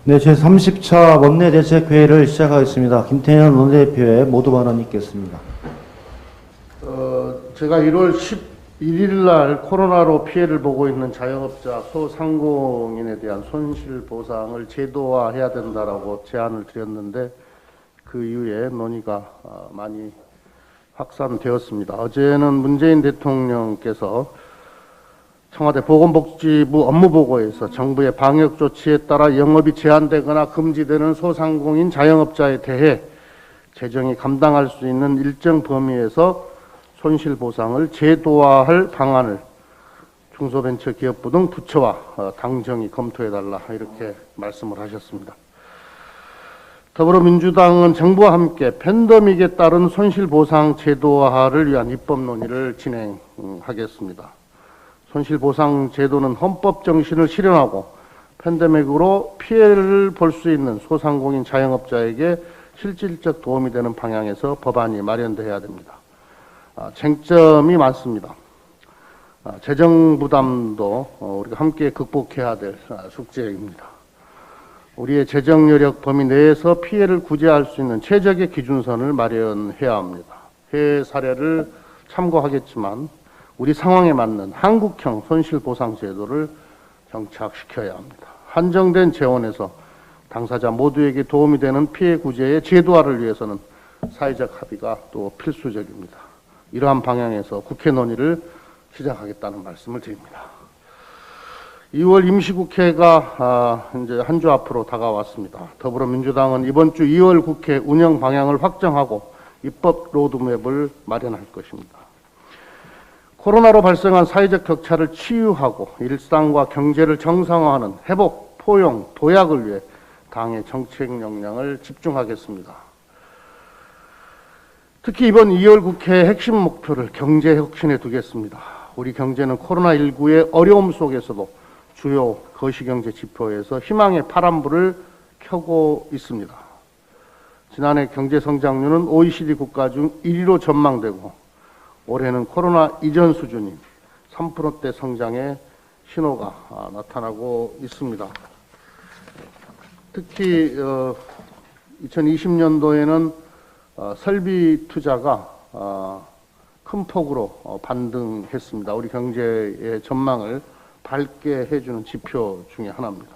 네, 제30차 원내대책회의를 시작하겠습니다. 김태년 원내대표의 모두 발언이 있겠습니다. 제가 1월 11일 날 코로나로 피해를 보고 있는 자영업자, 소상공인에 대한 손실보상을 제도화해야 된다라고 제안을 드렸는데 그 이후에 논의가 많이 확산되었습니다. 어제는 문재인 대통령께서 청와대 보건복지부 업무보고에서 정부의 방역 조치에 따라 영업이 제한되거나 금지되는 소상공인 자영업자에 대해 재정이 감당할 수 있는 일정 범위에서 손실보상을 제도화할 방안을 중소벤처기업부 등 부처와 당정이 검토해달라 이렇게 말씀을 하셨습니다. 더불어민주당은 정부와 함께 팬데믹에 따른 손실보상 제도화를 위한 입법 논의를 진행하겠습니다. 손실보상 제도는 헌법 정신을 실현하고 팬데믹으로 피해를 볼 수 있는 소상공인 자영업자에게 실질적 도움이 되는 방향에서 법안이 마련돼야 됩니다. 쟁점이 많습니다. 재정 부담도 우리가 함께 극복해야 될 숙제입니다. 우리의 재정 여력 범위 내에서 피해를 구제할 수 있는 최적의 기준선을 마련해야 합니다. 해외 사례를 참고하겠지만 우리 상황에 맞는 한국형 손실보상 제도를 정착시켜야 합니다. 한정된 재원에서 당사자 모두에게 도움이 되는 피해 구제의 제도화를 위해서는 사회적 합의가 또 필수적입니다. 이러한 방향에서 국회 논의를 시작하겠다는 말씀을 드립니다. 2월 임시국회가 이제 한 주 앞으로 다가왔습니다. 더불어민주당은 이번 주 2월 국회 운영 방향을 확정하고 입법 로드맵을 마련할 것입니다. 코로나로 발생한 사회적 격차를 치유하고 일상과 경제를 정상화하는 회복, 포용, 도약을 위해 당의 정책 역량을 집중하겠습니다. 특히 이번 2월 국회의 핵심 목표를 경제 혁신에 두겠습니다. 우리 경제는 코로나19의 어려움 속에서도 주요 거시경제 지표에서 희망의 파란불을 켜고 있습니다. 지난해 경제 성장률은 OECD 국가 중 1위로 전망되고 올해는 코로나 이전 수준인 3%대 성장의 신호가 나타나고 있습니다. 특히 2020년도에는 설비 투자가 큰 폭으로 반등했습니다. 우리 경제의 전망을 밝게 해주는 지표 중에 하나입니다.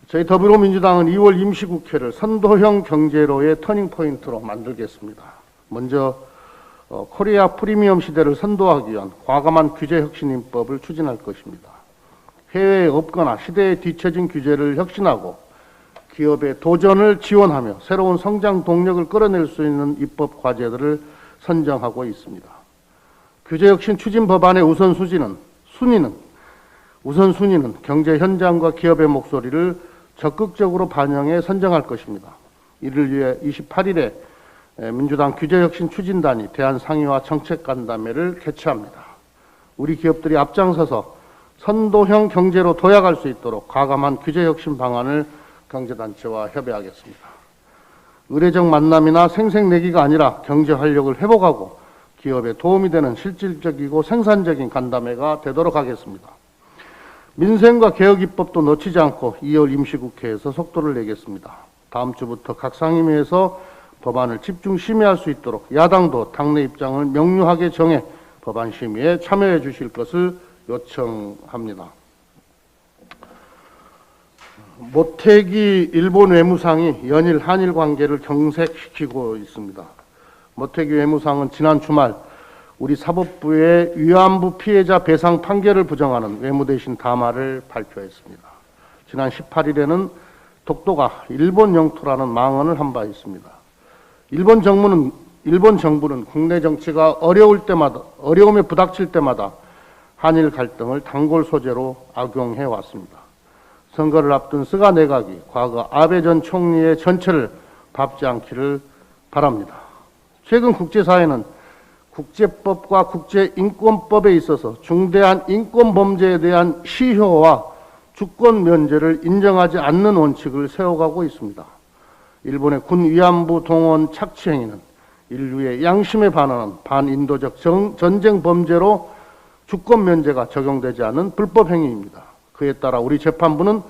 저희 더불어민주당은 2월 임시국회를 선도형 경제로의 터닝포인트로 만들겠습니다. 먼저 코리아 프리미엄 시대를 선도하기 위한 과감한 규제혁신입법을 추진할 것입니다. 해외에 없거나 시대에 뒤처진 규제를 혁신하고 기업의 도전을 지원하며 새로운 성장 동력을 끌어낼 수 있는 입법 과제들을 선정하고 있습니다. 규제혁신 추진 법안의 우선순위는 경제 현장과 기업의 목소리를 적극적으로 반영해 선정할 것입니다. 이를 위해 28일에 민주당 규제혁신 추진단이 대한상의와 정책간담회를 개최합니다. 우리 기업들이 앞장서서 선도형 경제로 도약할 수 있도록 과감한 규제혁신 방안을 경제단체와 협의하겠습니다. 의례적 만남이나 생색내기가 아니라 경제 활력을 회복하고 기업에 도움이 되는 실질적이고 생산적인 간담회가 되도록 하겠습니다. 민생과 개혁 입법도 놓치지 않고 2월 임시국회에서 속도를 내겠습니다. 다음 주부터 각 상임위에서 법안을 집중 심의할 수 있도록 야당도 당내 입장을 명료하게 정해 법안 심의에 참여해 주실 것을 요청합니다. 모태기 일본 외무상이 연일 한일 관계를 경색시키고 있습니다. 모태기 외무상은 지난 주말 우리 사법부의 위안부 피해자 배상 판결을 부정하는 외무대신 담화를 발표했습니다. 지난 18일에는 독도가 일본 영토라는 망언을 한 바 있습니다. 일본 정부는 국내 정치가 어려움에 부닥칠 때마다 한일 갈등을 단골 소재로 악용해 왔습니다. 선거를 앞둔 스가 내각이 과거 아베 전 총리의 전철을 밟지 않기를 바랍니다. 최근 국제사회는 국제법과 국제인권법에 있어서 중대한 인권범죄에 대한 시효와 주권 면제를 인정하지 않는 원칙을 세워가고 있습니다. 일본의 군 위안부 동원 착취 행위는 인류의 양심에 반하는 반인도적 전쟁 범죄로 주권 면제가 적용되지 않은 불법 행위입니다. 그에 따라 우리 재판부는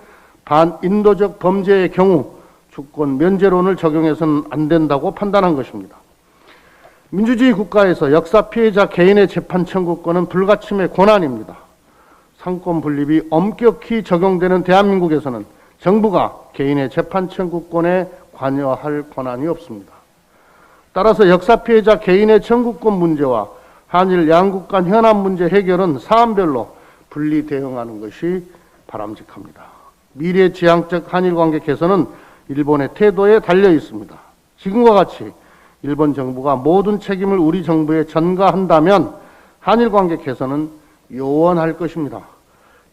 반인도적 범죄의 경우 주권 면제론을 적용해서는 안 된다고 판단한 것입니다. 민주주의 국가에서 역사 피해자 개인의 재판 청구권은 불가침의 권한입니다. 상권 분립이 엄격히 적용되는 대한민국에서는 정부가 개인의 재판 청구권에 관여할 권한이 없습니다. 따라서 역사 피해자 개인의 청구권 문제와 한일 양국 간 현안 문제 해결은 사안별로 분리 대응하는 것이 바람직합니다. 미래지향적 한일 관계 개선은 일본의 태도에 달려 있습니다. 지금과 같이 일본 정부가 모든 책임을 우리 정부에 전가한다면 한일 관계 개선은 요원할 것입니다.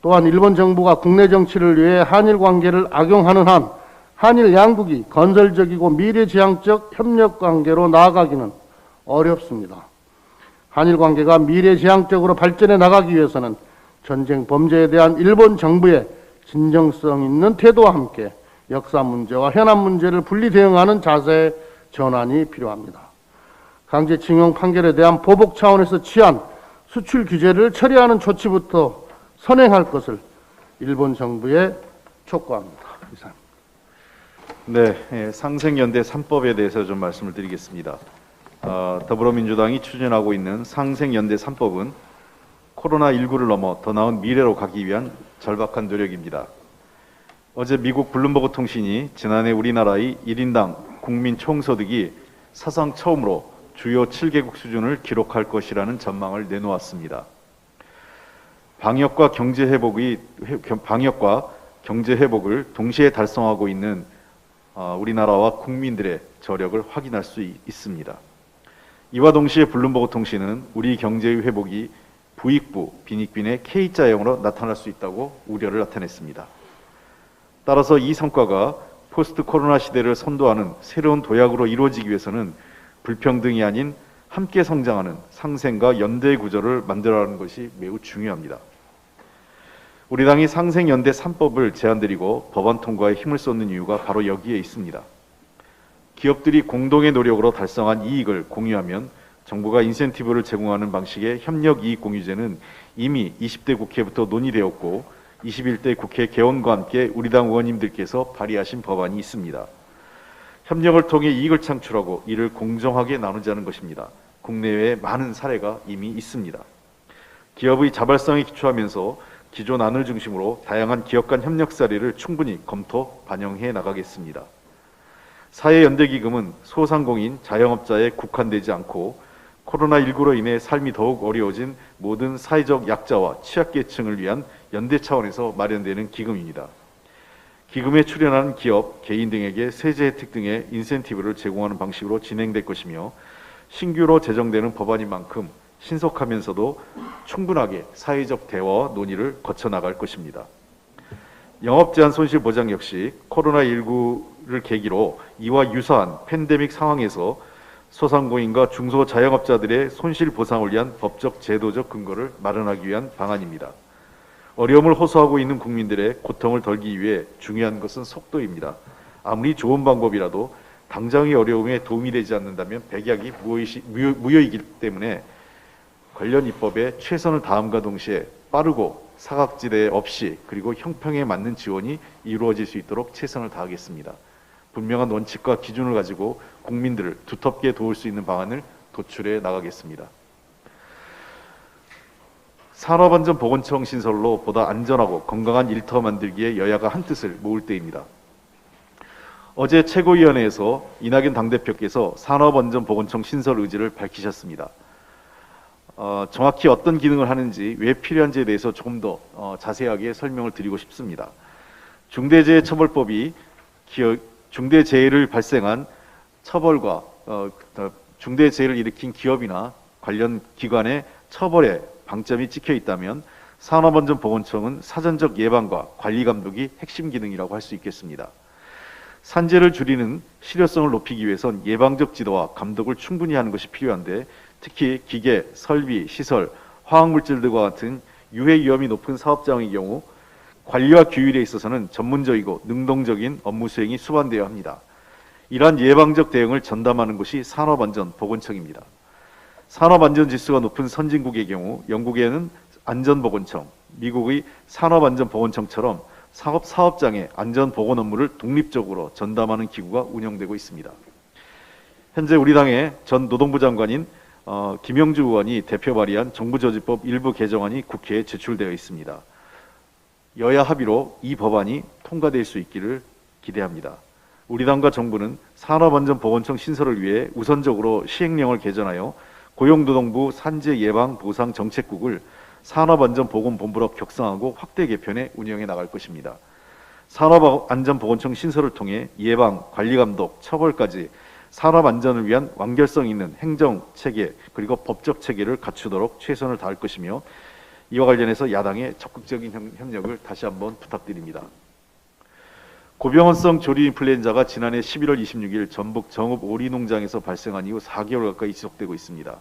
또한 일본 정부가 국내 정치를 위해 한일 관계를 악용하는 한 한일 양국이 건설적이고 미래지향적 협력 관계로 나아가기는 어렵습니다. 한일 관계가 미래지향적으로 발전해 나가기 위해서는 전쟁 범죄에 대한 일본 정부의 진정성 있는 태도와 함께 역사 문제와 현안 문제를 분리 대응하는 자세 전환이 필요합니다. 강제징용 판결에 대한 보복 차원에서 취한 수출 규제를 처리하는 조치부터 선행할 것을 일본 정부에 촉구합니다. 이상입니다. 네, 상생연대 3법에 대해서 좀 말씀을 드리겠습니다. 더불어민주당이 추진하고 있는 상생연대 3법은 코로나19를 넘어 더 나은 미래로 가기 위한 절박한 노력입니다. 어제 미국 블룸버그 통신이 지난해 우리나라의 1인당 국민 총소득이 사상 처음으로 주요 7개국 수준을 기록할 것이라는 전망을 내놓았습니다. 방역과 경제 회복을 동시에 달성하고 있는 우리나라와 국민들의 저력을 확인할 수 있습니다. 이와 동시에 블룸버그 통신은 우리 경제의 회복이 부익부, 빈익빈의 K자형으로 나타날 수 있다고 우려를 나타냈습니다. 따라서 이 성과가 포스트 코로나 시대를 선도하는 새로운 도약으로 이루어지기 위해서는 불평등이 아닌 함께 성장하는 상생과 연대 구조를 만들어가는 것이 매우 중요합니다. 우리 당이 상생연대 3법을 제안드리고 법안 통과에 힘을 쏟는 이유가 바로 여기에 있습니다. 기업들이 공동의 노력으로 달성한 이익을 공유하면 정부가 인센티브를 제공하는 방식의 협력이익공유제는 이미 20대 국회부터 논의되었고 21대 국회 개원과 함께 우리 당 의원님들께서 발의하신 법안이 있습니다. 협력을 통해 이익을 창출하고 이를 공정하게 나누자는 것입니다. 국내외에 많은 사례가 이미 있습니다. 기업의 자발성에 기초하면서 기존 안을 중심으로 다양한 기업 간 협력 사례를 충분히 검토, 반영해 나가겠습니다. 사회연대기금은 소상공인, 자영업자에 국한되지 않고 코로나19로 인해 삶이 더욱 어려워진 모든 사회적 약자와 취약계층을 위한 연대 차원에서 마련되는 기금입니다. 기금에 출연하는 기업, 개인 등에게 세제 혜택 등의 인센티브를 제공하는 방식으로 진행될 것이며 신규로 제정되는 법안인 만큼 신속하면서도 충분하게 사회적 대화와 논의를 거쳐나갈 것입니다. 영업제한 손실보장 역시 코로나19를 계기로 이와 유사한 팬데믹 상황에서 소상공인과 중소자영업자들의 손실보상을 위한 법적 제도적 근거를 마련하기 위한 방안입니다. 어려움을 호소하고 있는 국민들의 고통을 덜기 위해 중요한 것은 속도입니다. 아무리 좋은 방법이라도 당장의 어려움에 도움이 되지 않는다면 백약이 무효이기 때문에 관련 입법에 최선을 다함과 동시에 빠르고 사각지대 없이 그리고 형평에 맞는 지원이 이루어질 수 있도록 최선을 다하겠습니다. 분명한 원칙과 기준을 가지고 국민들을 두텁게 도울 수 있는 방안을 도출해 나가겠습니다. 산업안전보건청 신설로 보다 안전하고 건강한 일터 만들기에 여야가 한뜻을 모을 때입니다. 어제 최고위원회에서 이낙연 당대표께서 산업안전보건청 신설 의지를 밝히셨습니다. 정확히 어떤 기능을 하는지, 왜 필요한지에 대해서 조금 더 자세하게 설명을 드리고 싶습니다. 중대재해처벌법이 중대재해를 발생한 처벌과 중대재해를 일으킨 기업이나 관련 기관의 처벌에 방점이 찍혀 있다면 산업안전보건청은 사전적 예방과 관리 감독이 핵심 기능이라고 할 수 있겠습니다. 산재를 줄이는 실효성을 높이기 위해선 예방적 지도와 감독을 충분히 하는 것이 필요한데 특히 기계, 설비, 시설, 화학물질들과 같은 유해 위험이 높은 사업장의 경우 관리와 규율에 있어서는 전문적이고 능동적인 업무 수행이 수반되어야 합니다. 이러한 예방적 대응을 전담하는 곳이 산업안전보건청입니다. 산업안전지수가 높은 선진국의 경우 영국에는 안전보건청, 미국의 산업안전보건청처럼 사업장의 안전보건 업무를 독립적으로 전담하는 기구가 운영되고 있습니다. 현재 우리 당의 전 노동부 장관인 김영주 의원이 대표 발의한 정부조직법 일부 개정안이 국회에 제출되어 있습니다. 여야 합의로 이 법안이 통과될 수 있기를 기대합니다. 우리 당과 정부는 산업안전보건청 신설을 위해 우선적으로 시행령을 개정하여 고용노동부 산재예방보상정책국을 산업안전보건본부로 격상하고 확대 개편해 운영해 나갈 것입니다. 산업안전보건청 신설을 통해 예방, 관리감독, 처벌까지 산업안전을 위한 완결성 있는 행정체계 그리고 법적 체계를 갖추도록 최선을 다할 것이며 이와 관련해서 야당의 적극적인 협력을 다시 한번 부탁드립니다. 고병원성 조류 인플루엔자가 지난해 11월 26일 전북 정읍 오리농장에서 발생한 이후 4개월 가까이 지속되고 있습니다.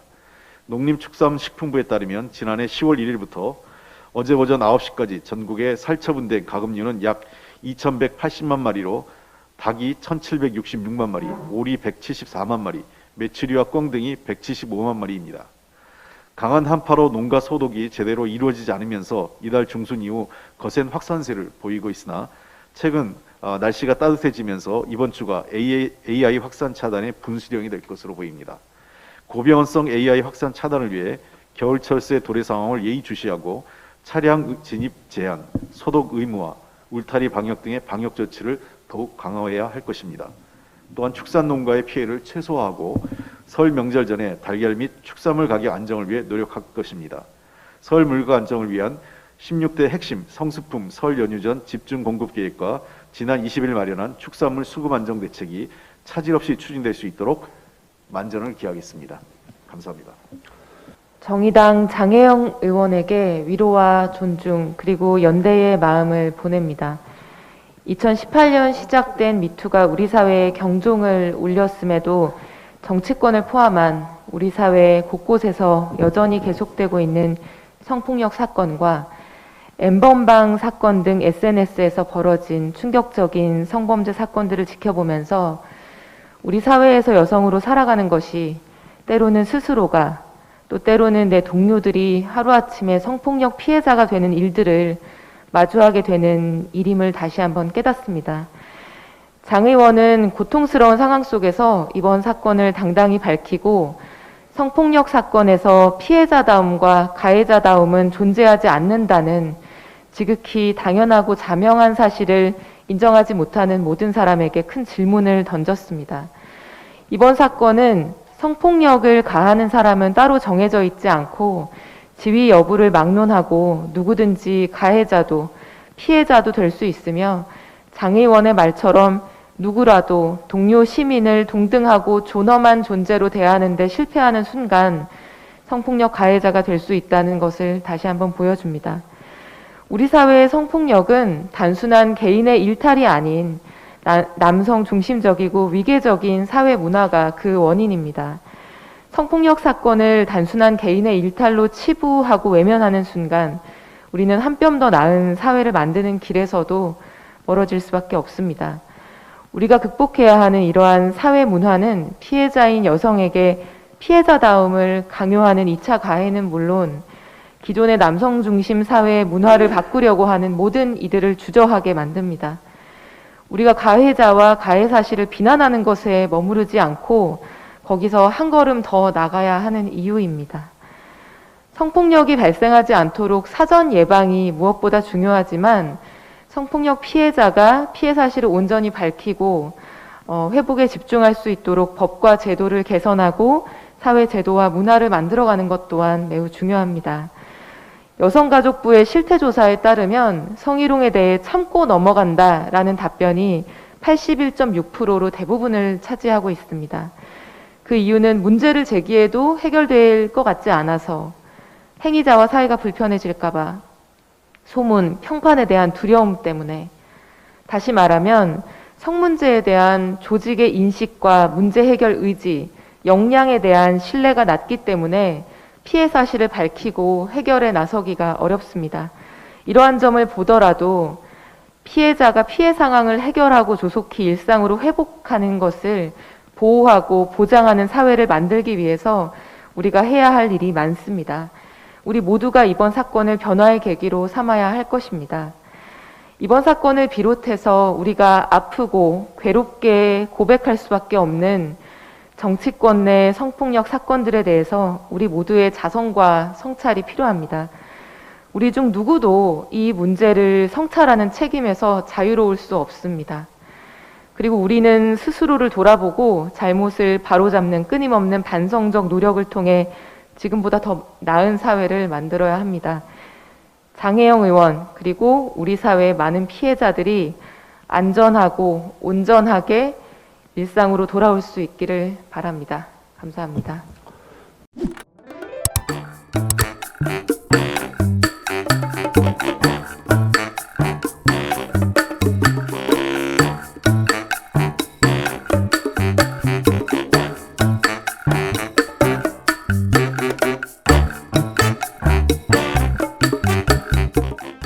농림축산식품부에 따르면 지난해 10월 1일부터 어제 오전 9시까지 전국에 살처분된 가금류는 약 2,180만 마리로 닭이 1,766만 마리, 오리 174만 마리, 메추리와 꿩 등이 175만 마리입니다. 강한 한파로 농가 소독이 제대로 이루어지지 않으면서 이달 중순 이후 거센 확산세를 보이고 있으나 최근 날씨가 따뜻해지면서 이번 주가 AI 확산 차단의 분수령이 될 것으로 보입니다. 고병원성 AI 확산 차단을 위해 겨울철새 도래 상황을 예의주시하고 차량 진입 제한, 소독 의무화, 울타리 방역 등의 방역 조치를 더욱 강화해야 할 것입니다. 또한 축산농가의 피해를 최소화하고 설 명절 전에 달걀 및 축산물 가격 안정을 위해 노력할 것입니다. 설 물가 안정을 위한 16대 핵심 성수품 설 연휴 전 집중 공급 계획과 지난 20일 마련한 축산물 수급 안정 대책이 차질 없이 추진될 수 있도록 만전을 기하겠습니다. 감사합니다. 정의당 장혜영 의원에게 위로와 존중 그리고 연대의 마음을 보냅니다. 2018년 시작된 미투가 우리 사회에 경종을 울렸음에도 정치권을 포함한 우리 사회 곳곳에서 여전히 계속되고 있는 성폭력 사건과 N번방 사건 등 SNS에서 벌어진 충격적인 성범죄 사건들을 지켜보면서 우리 사회에서 여성으로 살아가는 것이 때로는 스스로가 또 때로는 내 동료들이 하루아침에 성폭력 피해자가 되는 일들을 마주하게 되는 일임을 다시 한번 깨닫습니다. 장 의원은 고통스러운 상황 속에서 이번 사건을 당당히 밝히고 성폭력 사건에서 피해자다움과 가해자다움은 존재하지 않는다는 지극히 당연하고 자명한 사실을 인정하지 못하는 모든 사람에게 큰 질문을 던졌습니다. 이번 사건은 성폭력을 가하는 사람은 따로 정해져 있지 않고 지위 여부를 막론하고 누구든지 가해자도 피해자도 될 수 있으며 장 의원의 말처럼 누구라도 동료 시민을 동등하고 존엄한 존재로 대하는 데 실패하는 순간 성폭력 가해자가 될 수 있다는 것을 다시 한번 보여줍니다. 우리 사회의 성폭력은 단순한 개인의 일탈이 아닌 남성 중심적이고 위계적인 사회 문화가 그 원인입니다. 성폭력 사건을 단순한 개인의 일탈로 치부하고 외면하는 순간 우리는 한 뼘 더 나은 사회를 만드는 길에서도 멀어질 수밖에 없습니다. 우리가 극복해야 하는 이러한 사회 문화는 피해자인 여성에게 피해자다움을 강요하는 2차 가해는 물론 기존의 남성 중심 사회의 문화를 바꾸려고 하는 모든 이들을 주저하게 만듭니다. 우리가 가해자와 가해 사실을 비난하는 것에 머무르지 않고 거기서 한 걸음 더 나가야 하는 이유입니다. 성폭력이 발생하지 않도록 사전 예방이 무엇보다 중요하지만 성폭력 피해자가 피해 사실을 온전히 밝히고 회복에 집중할 수 있도록 법과 제도를 개선하고 사회 제도와 문화를 만들어가는 것 또한 매우 중요합니다. 여성가족부의 실태조사에 따르면 성희롱에 대해 참고 넘어간다라는 답변이 81.6%로 대부분을 차지하고 있습니다. 그 이유는 문제를 제기해도 해결될 것 같지 않아서 행위자와 사이가 불편해질까봐 소문, 평판에 대한 두려움 때문에 다시 말하면 성문제에 대한 조직의 인식과 문제 해결 의지, 역량에 대한 신뢰가 낮기 때문에 피해 사실을 밝히고 해결에 나서기가 어렵습니다. 이러한 점을 보더라도 피해자가 피해 상황을 해결하고 조속히 일상으로 회복하는 것을 보호하고 보장하는 사회를 만들기 위해서 우리가 해야 할 일이 많습니다. 우리 모두가 이번 사건을 변화의 계기로 삼아야 할 것입니다. 이번 사건을 비롯해서 우리가 아프고 괴롭게 고백할 수밖에 없는 정치권 내 성폭력 사건들에 대해서 우리 모두의 자성과 성찰이 필요합니다. 우리 중 누구도 이 문제를 성찰하는 책임에서 자유로울 수 없습니다. 그리고 우리는 스스로를 돌아보고 잘못을 바로잡는 끊임없는 반성적 노력을 통해 지금보다 더 나은 사회를 만들어야 합니다. 장혜영 의원 그리고 우리 사회의 많은 피해자들이 안전하고 온전하게 일상으로 돌아올 수 있기를 바랍니다. 감사합니다.